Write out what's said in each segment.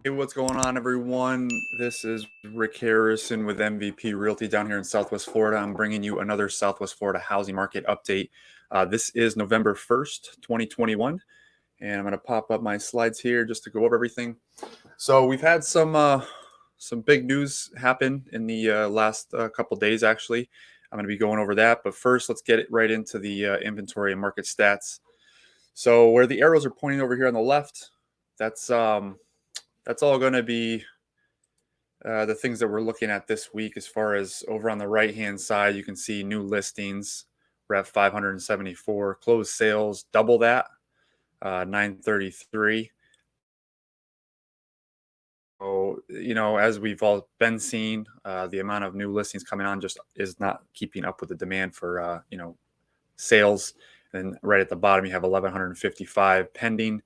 Hey, what's going on, everyone? This is Rick Harrison with MVP Realty down here in Southwest Florida. I'm bringing you another Southwest Florida housing market update. This is November 1st, 2021, and I'm going to pop up my slides here just to go over everything. So we've had some big news happen in the last couple days, actually. I'm going to be going over that, but first, let's get it right into the inventory and market stats. So where the arrows are pointing over here on the left, that's all going to be the things that we're looking at this week. As far as over on the right hand side, you can see new listings. We're at 574. Closed sales, double that, 933. So, as we've all been seeing, the amount of new listings coming on just is not keeping up with the demand for, sales. And right at the bottom, you have 1,155 pending.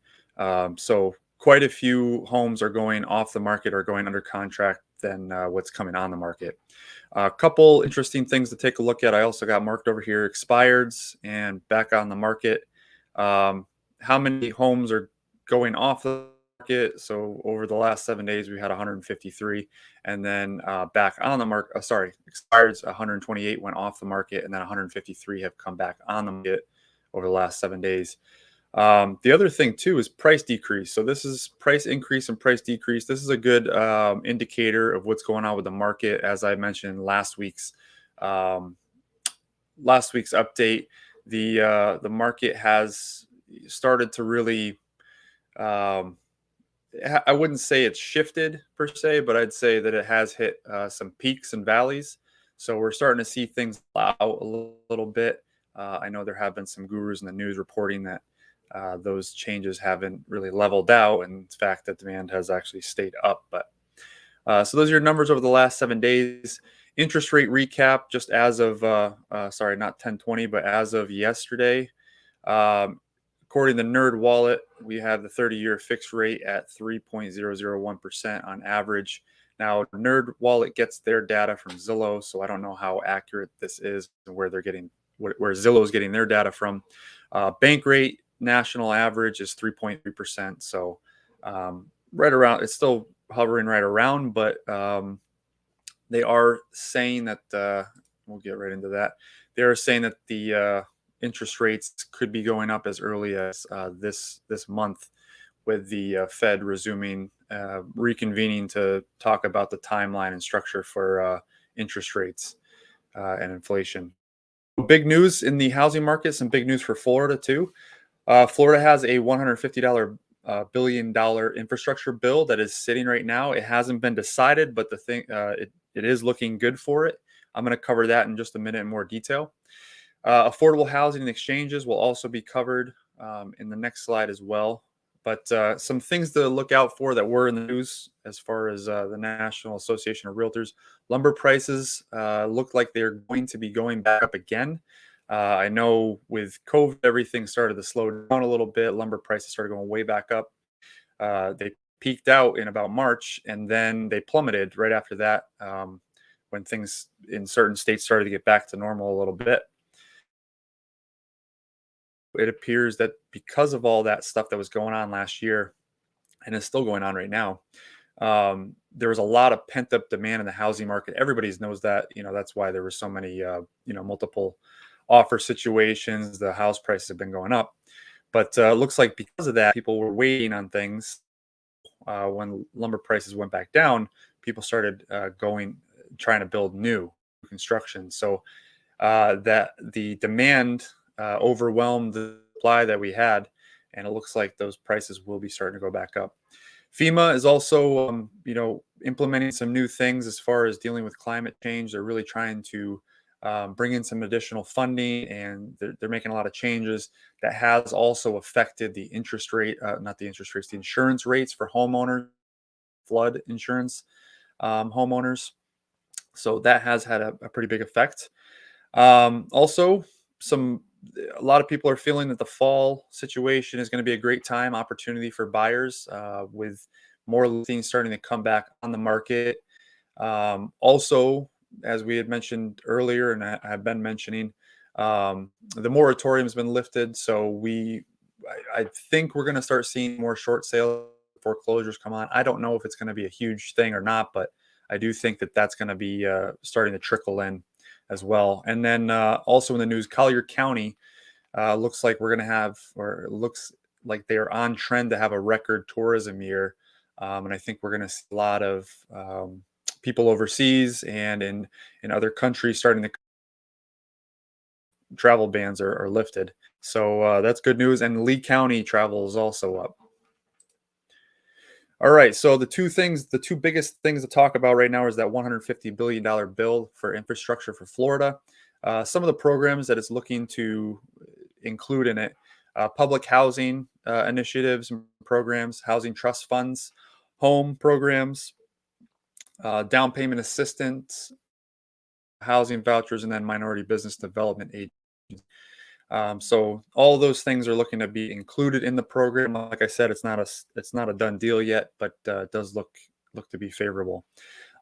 So quite a few homes are going off the market or going under contract than what's coming on the market. A couple interesting things to take a look at. I also got marked over here expireds and back on the market. How many homes are going off the market? So over the last 7 days, we had 153, and then back on the market. Expireds 128 went off the market, and then 153 have come back on the market over the last 7 days. The other thing too is price decrease. So this is price increase and price decrease. This is a good indicator of what's going on with the market. As I mentioned in last week's update, the market has started to really. I wouldn't say it's shifted per se, but I'd say that it has hit some peaks and valleys. So we're starting to see things out a little bit. I know there have been some gurus in the news reporting that those changes haven't really leveled out, and in fact, that demand has actually stayed up. But so those are your numbers over the last 7 days. Interest rate recap, just as of not 10/20, but as of yesterday. According to Nerd Wallet, we have the 30-year fixed rate at 3.001% on average. Now, Nerd Wallet gets their data from Zillow, so I don't know how accurate this is and where Zillow is getting their data from. Bank rate national average is 3.3%, so right around. It's still hovering right around, but they are saying that we'll get right into that. They are saying that the interest rates could be going up as early as this month, with the Fed reconvening to talk about the timeline and structure for interest rates and inflation. Big news in the housing market, some big news for Florida too. Florida has a $150 billion infrastructure bill that is sitting right now. It hasn't been decided, but it is looking good for it. I'm going to cover that in just a minute in more detail. Affordable housing and exchanges will also be covered in the next slide as well. But some things to look out for that were in the news as far as the National Association of Realtors. Lumber prices look like they're going to be going back up again. I know with COVID, everything started to slow down a little bit. Lumber prices started going way back up. They peaked out in about March, and then they plummeted right after that when things in certain states started to get back to normal a little bit. It appears that because of all that stuff that was going on last year and is still going on right now, there was a lot of pent up demand in the housing market. Everybody knows that. That's why there were so many, multiple offer situations. The house prices have been going up, but it looks like because of that, people were waiting on things. When lumber prices went back down, people started trying to build new construction. So that the demand overwhelmed the supply that we had, and it looks like those prices will be starting to go back up. FEMA is also, implementing some new things as far as dealing with climate change. They're really trying to bring in some additional funding, and they're making a lot of changes that has also affected the interest rate, not the interest rates, the insurance rates for homeowners, flood insurance homeowners. So that has had a pretty big effect. Also, a lot of people are feeling that the fall situation is going to be a great opportunity for buyers with more things starting to come back on the market. Also, as we had mentioned earlier, and I have been mentioning, the moratorium has been lifted. So I think we're going to start seeing more short sales foreclosures come on. I don't know if it's going to be a huge thing or not, but I do think that that's going to be starting to trickle in as well. And then also in the news, Collier County looks like we're going to have, or it looks like they are on trend to have a record tourism year. And I think we're going to see a lot of people overseas and in other countries starting to travel bans are lifted. So that's good news. And Lee County travel is also up. All right. So the two biggest things to talk about right now is that $150 billion bill for infrastructure for Florida. Some of the programs that it's looking to include in it: public housing initiatives and programs, housing trust funds, home programs, down payment assistance, housing vouchers, and then minority business development agencies. So all those things are looking to be included in the program. Like I said, it's not a done deal yet, but it does look to be favorable.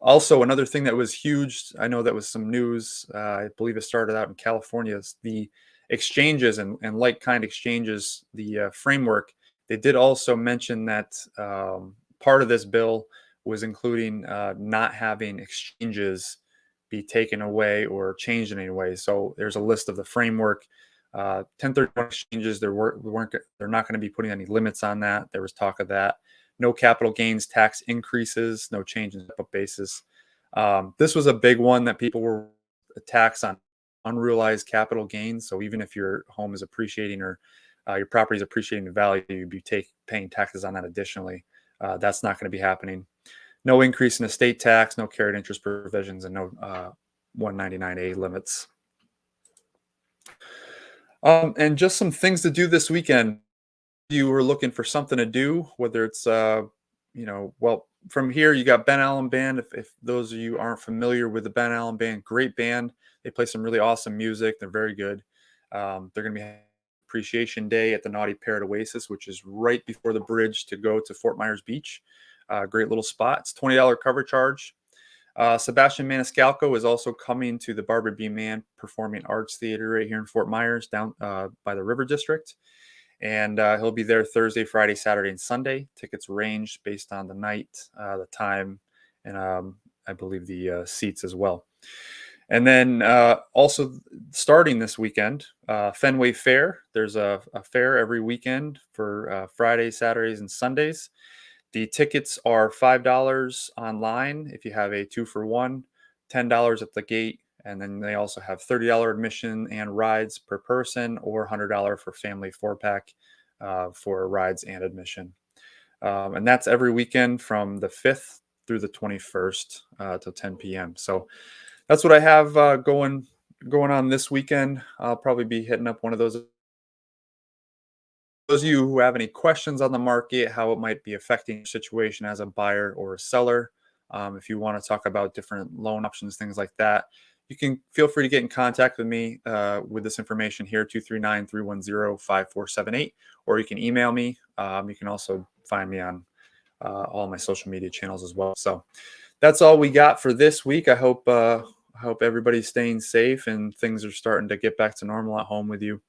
Also, another thing that was huge, I know that was some news. I believe it started out in California. Is the exchanges and like kind exchanges, the framework. They did also mention that part of this bill was including not having exchanges be taken away or changed in any way. So there's a list of the framework. 1031 exchanges, they're not going to be putting any limits on that. There was talk of that. No capital gains tax increases, no change in step-up basis. This was a big one that people were taxed on unrealized capital gains. So even if your home is appreciating or your property is appreciating in value, you'd be paying taxes on that additionally. That's not going to be happening. No increase in estate tax, no carried interest provisions, and no 199A limits. And just some things to do this weekend. You were looking for something to do, whether it's, well, from here, you got Ben Allen Band. If those of you aren't familiar with the Ben Allen Band, great band. They play some really awesome music. They're very good. They're going to be having Appreciation Day at the Naughty Parrot Oasis, which is right before the bridge to go to Fort Myers Beach. Great little spot. It's $20 cover charge. Sebastian Maniscalco is also coming to the Barbara B. Mann Performing Arts Theater right here in Fort Myers, down by the River District. And he'll be there Thursday, Friday, Saturday, and Sunday. Tickets range based on the night, the time, and I believe the seats as well. And then also starting this weekend, Fenway Fair. There's a fair every weekend for Fridays, Saturdays, and Sundays. The tickets are $5 online if you have a 2-for-1, $10 at the gate, and then they also have $30 admission and rides per person, or $100 for family 4-pack for rides and admission. And that's every weekend from the 5th through the 21st till 10 p.m. So that's what I have going on this weekend. I'll probably be hitting up one of those of you who have any questions on the market, how it might be affecting your situation as a buyer or a seller. If you want to talk about different loan options, things like that, you can feel free to get in contact with me with this information here, 239-310-5478, or you can email me. You can also find me on all my social media channels as well. So that's all we got for this week. I hope everybody's staying safe and things are starting to get back to normal at home with you.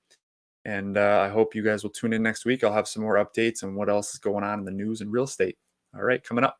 And I hope you guys will tune in next week. I'll have some more updates on what else is going on in the news and real estate. All right, coming up.